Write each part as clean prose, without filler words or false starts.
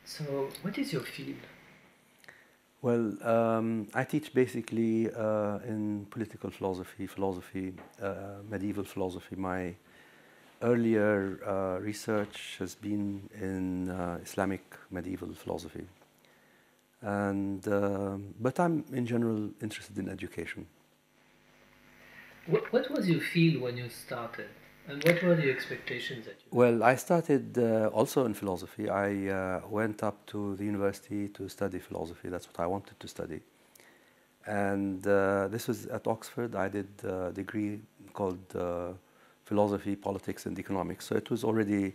So, what is your field? Well, I teach basically in political philosophy, medieval philosophy. My earlier research has been in Islamic medieval philosophy, and but I'm in general interested in education. What was your field when you started? And what were the expectations that you had? Well, I started also in philosophy. I went up to the university to study philosophy. That's what I wanted to study. And this was at Oxford. I did a degree called Philosophy, Politics, and Economics. So it was already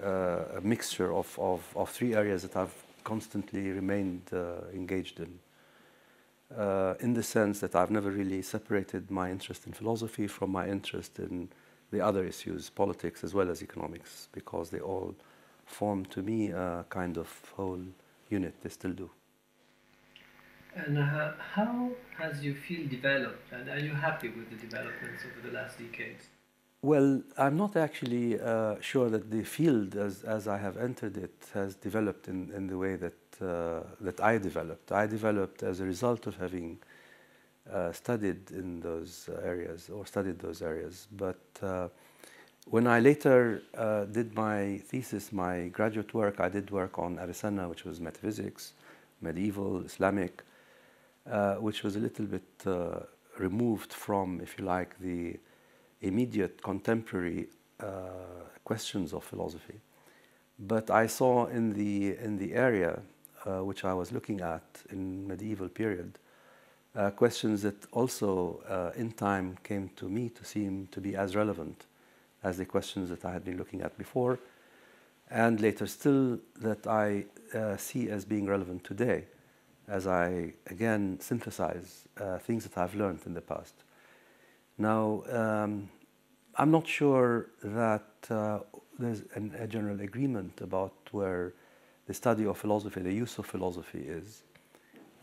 a mixture of three areas that I've constantly remained engaged in the sense that I've never really separated my interest in philosophy from my interest in the other issues, politics as well as economics, because they all form to me a kind of whole unit. They still do. And how has your field developed? And are you happy with the developments over the last decades? Well, I'm not actually sure that the field, as I have entered it, has developed in the way that I developed. I developed as a result of having studied in those areas or studied those areas. But when I later did my thesis, my graduate work, I did work on Avicenna, which was metaphysics, medieval, Islamic, which was a little bit removed from, if you like, the immediate contemporary questions of philosophy. But I saw in the area which I was looking at in medieval period questions that also in time came to me to seem to be as relevant as the questions that I had been looking at before, and later still that I see as being relevant today as I again synthesize things that I've learned in the past. Now, I'm not sure that there's a general agreement about where the study of philosophy, the use of philosophy is.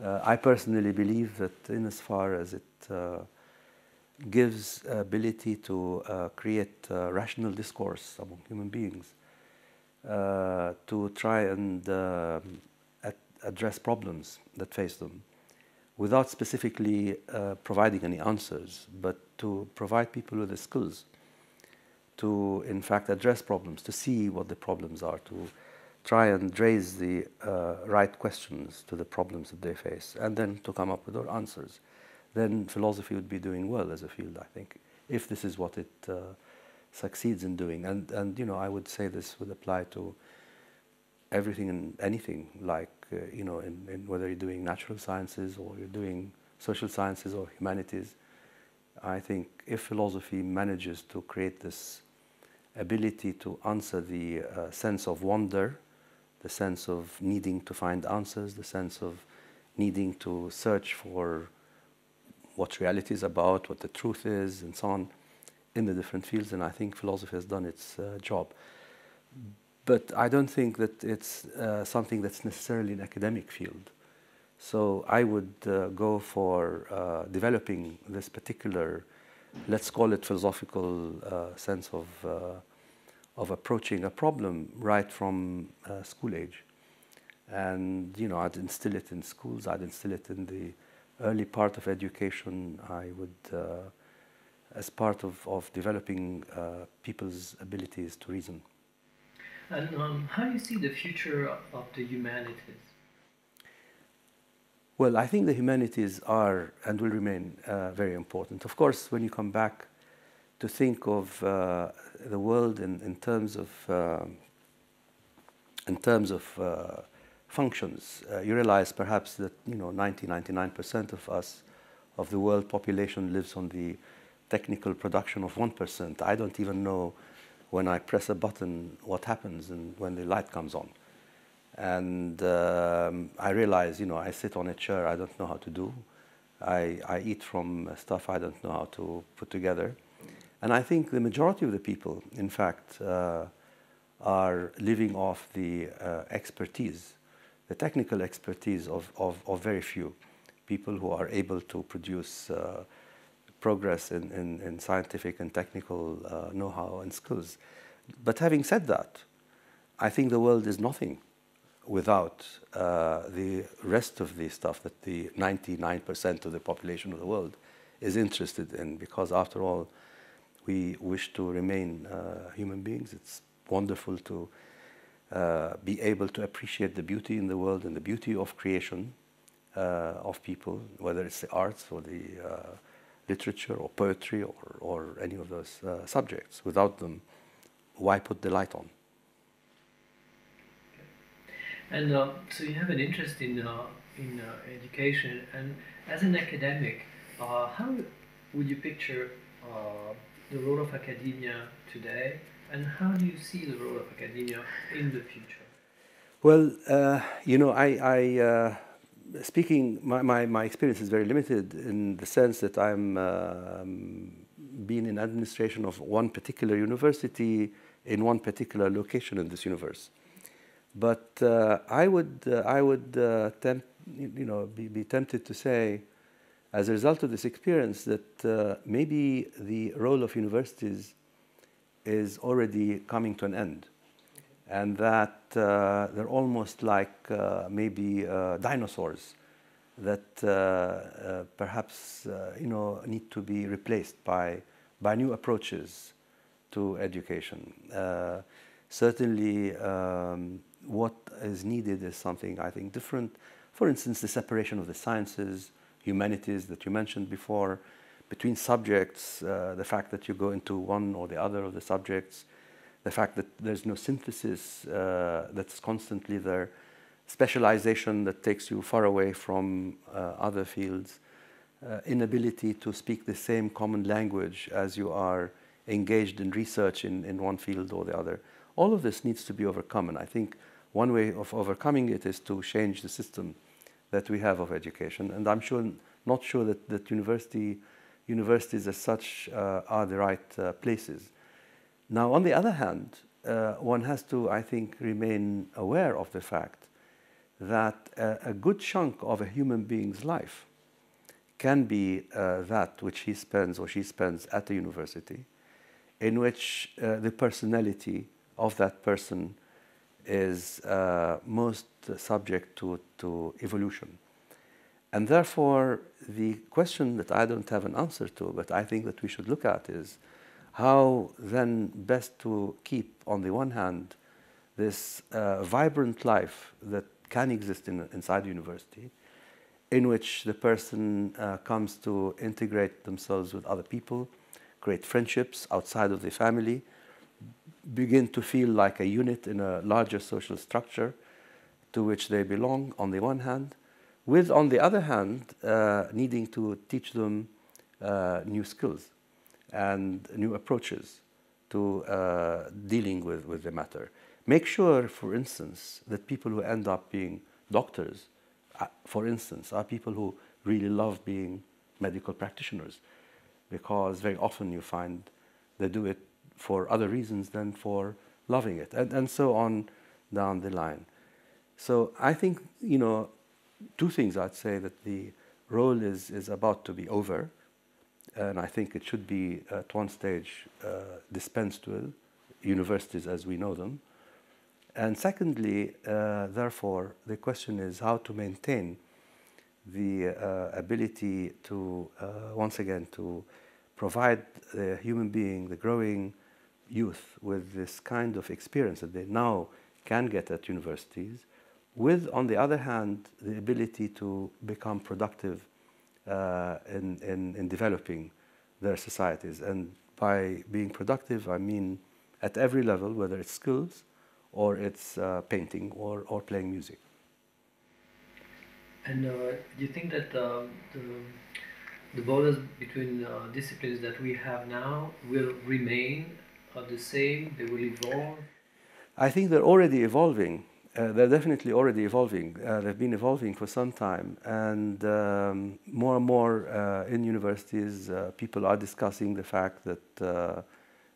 I personally believe that in as far as it gives ability to create rational discourse among human beings, to try and address problems that face them, without specifically providing any answers, but to provide people with the skills to, in fact, address problems, to see what the problems are, to try and raise the right questions to the problems that they face, and then to come up with their answers. Then philosophy would be doing well as a field, I think, if this is what it succeeds in doing. And you know, I would say this would apply to everything and anything, like you know, in whether you're doing natural sciences or you're doing social sciences or humanities. I think if philosophy manages to create this ability to answer the sense of wonder, the sense of needing to find answers, the sense of needing to search for what reality is about, what the truth is, and so on, in the different fields, and I think philosophy has done its job. But I don't think that it's something that's necessarily an academic field. So I would go for developing this particular, let's call it philosophical sense of approaching a problem right from school age. And you know, I'd instill it in schools. I'd instill it in the early part of education. I would, as part of developing people's abilities to reason. And how do you see the future of the humanities? Well, I think the humanities are and will remain very important. Of course, when you come back to think of the world in terms of functions, you realize perhaps that 99% of us, of the world population, lives on the technical production of 1%. I don't even know when I press a button what happens and when the light comes on. And I realize, I sit on a chair I don't know how to do. I eat from stuff I don't know how to put together. And I think the majority of the people, in fact, are living off the expertise, the technical expertise of very few people who are able to produce progress in scientific and technical know-how and skills. But having said that, I think the world is nothing without the rest of the stuff that the 99% of the population of the world is interested in, because after all, we wish to remain human beings. It's wonderful to be able to appreciate the beauty in the world and the beauty of creation of people, whether it's the arts or the literature or poetry or any of those subjects. Without them, why put the light on? And so you have an interest in education, and as an academic, how would you picture the role of academia today, and how do you see the role of academia in the future? Well, speaking, my experience is very limited in the sense that I'm been in administration of one particular university in one particular location in this universe. But I would be tempted to say, as a result of this experience, that maybe the role of universities is already coming to an end, and that they're almost like maybe dinosaurs that perhaps need to be replaced by new approaches to education. Certainly, what is needed is something, I think, different. For instance, the separation of the sciences, humanities that you mentioned before, between subjects, the fact that you go into one or the other of the subjects, the fact that there's no synthesis that's constantly there, specialization that takes you far away from other fields, inability to speak the same common language as you are engaged in research in one field or the other. All of this needs to be overcome, and I think one way of overcoming it is to change the system that we have of education. And I'm not sure that universities as such are the right places. Now, on the other hand, one has to, I think, remain aware of the fact that a good chunk of a human being's life can be that which he spends or she spends at a university, in which the personality of that person is most subject to evolution. And therefore, the question that I don't have an answer to, but I think that we should look at, is how then best to keep, on the one hand, this vibrant life that can exist inside the university, in which the person comes to integrate themselves with other people, create friendships outside of the family, begin to feel like a unit in a larger social structure to which they belong, on the one hand, with, on the other hand, needing to teach them new skills and new approaches to dealing with the matter. Make sure, for instance, that people who end up being doctors, for instance, are people who really love being medical practitioners, because very often you find they do it for other reasons than for loving it, and so on down the line. So I think, two things I'd say: that the role is about to be over, and I think it should be at one stage dispensed with, universities as we know them. And secondly, therefore, the question is how to maintain the ability to, once again, to provide the human being, the growing youth, with this kind of experience that they now can get at universities, with, on the other hand, the ability to become productive in developing their societies. And by being productive, I mean at every level, whether it's skills or it's painting or playing music. And do you think that the borders between disciplines that we have now will remain the same? They will evolve? I think they're already evolving. They're definitely already evolving. They've been evolving for some time, and more and more in universities, people are discussing the fact that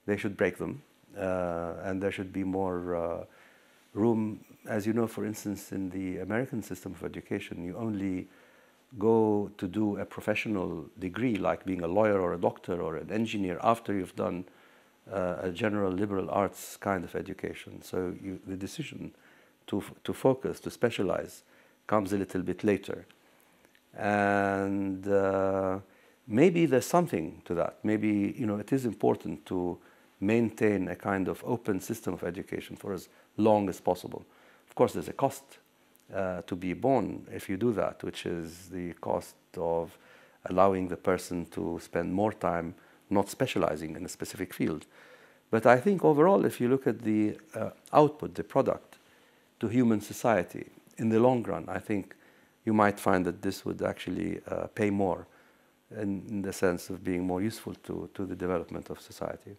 they should break them, and there should be more room. As you know, for instance, in the American system of education, you only go to do a professional degree, like being a lawyer or a doctor or an engineer, after you've done a general liberal arts kind of education. So the decision to focus, to specialize, comes a little bit later. And maybe there's something to that. Maybe, you know, it is important to maintain a kind of open system of education for as long as possible. Of course, there's a cost to be borne if you do that, which is the cost of allowing the person to spend more time not specializing in a specific field. But I think overall, if you look at the output, the product to human society, in the long run, I think you might find that this would actually pay more in the sense of being more useful to the development of society.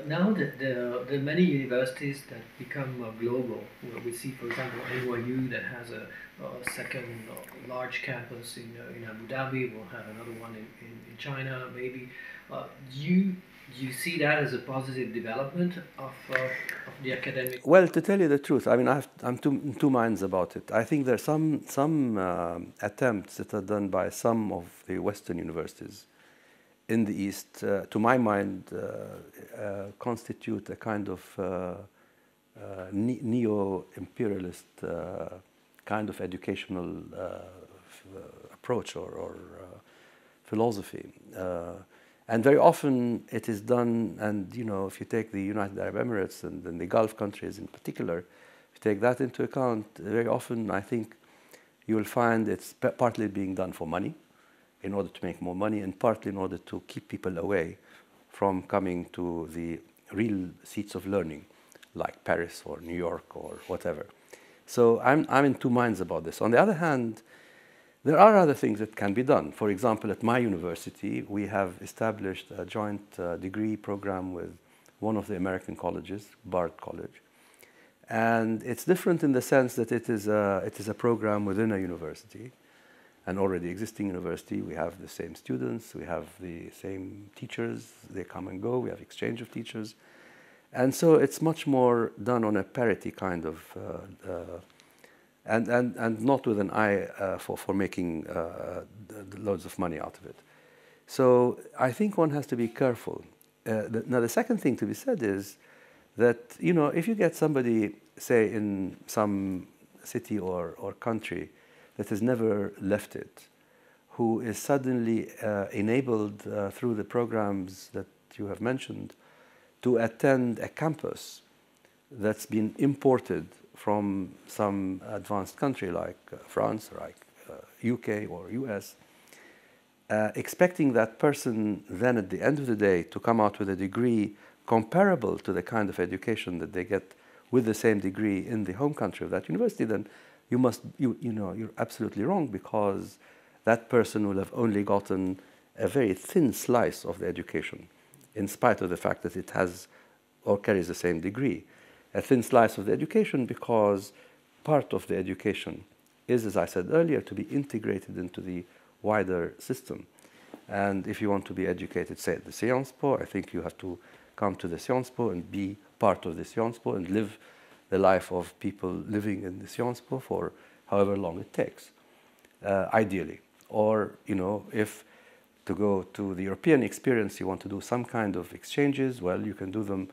Now that there are many universities that become global, we see, for example, NYU that has a second large campus in Abu Dhabi. We'll have another one in China, maybe. Do you see that as a positive development of the academic? Well, to tell you the truth, I mean, I'm in two minds about it. I think there are some attempts that are done by some of the Western universities in the East, to my mind, constitute a kind of neo-imperialist kind of educational approach or philosophy. And very often it is done, and you know, if you take the United Arab Emirates and the Gulf countries in particular, if you take that into account, very often I think you will find it's partly being done for money, in order to make more money, and partly in order to keep people away from coming to the real seats of learning, like Paris or New York or whatever. So I'm in two minds about this. On the other hand, there are other things that can be done. For example, at my university, we have established a joint degree program with one of the American colleges, Bard College. And it's different in the sense that it is a program within a university, an already existing university. We have the same students, we have the same teachers, they come and go, we have exchange of teachers. And so it's much more done on a parity kind of, and not with an eye for making loads of money out of it. So I think one has to be careful. Now the second thing to be said is that, you know, if you get somebody, say in some city or country that has never left it, who is suddenly enabled through the programs that you have mentioned to attend a campus that's been imported from some advanced country like France, or like UK or US, expecting that person then at the end of the day to come out with a degree comparable to the kind of education that they get with the same degree in the home country of that university, then you're absolutely wrong, because that person will have only gotten a very thin slice of the education, in spite of the fact that it has or carries the same degree. A thin slice of the education, because part of the education is, as I said earlier, to be integrated into the wider system. And if you want to be educated, say at the Sciences Po, I think you have to come to the Sciences Po and be part of the Sciences Po and live the life of people living in the Sciences Po for however long it takes, ideally. Or, you know, if to go to the European experience, you want to do some kind of exchanges, well, you can do them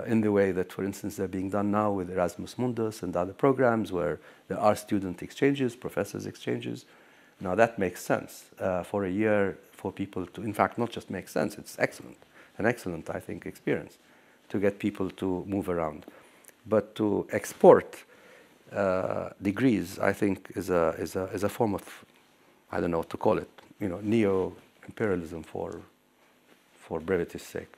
in the way that, for instance, they're being done now with Erasmus Mundus and other programs where there are student exchanges, professors exchanges. Now that makes sense for a year for people to, in fact, not just make sense, it's excellent, an excellent, I think, experience to get people to move around. But to export degrees, I think, is a form of, I don't know what to call it, you know, neo-imperialism for brevity's sake.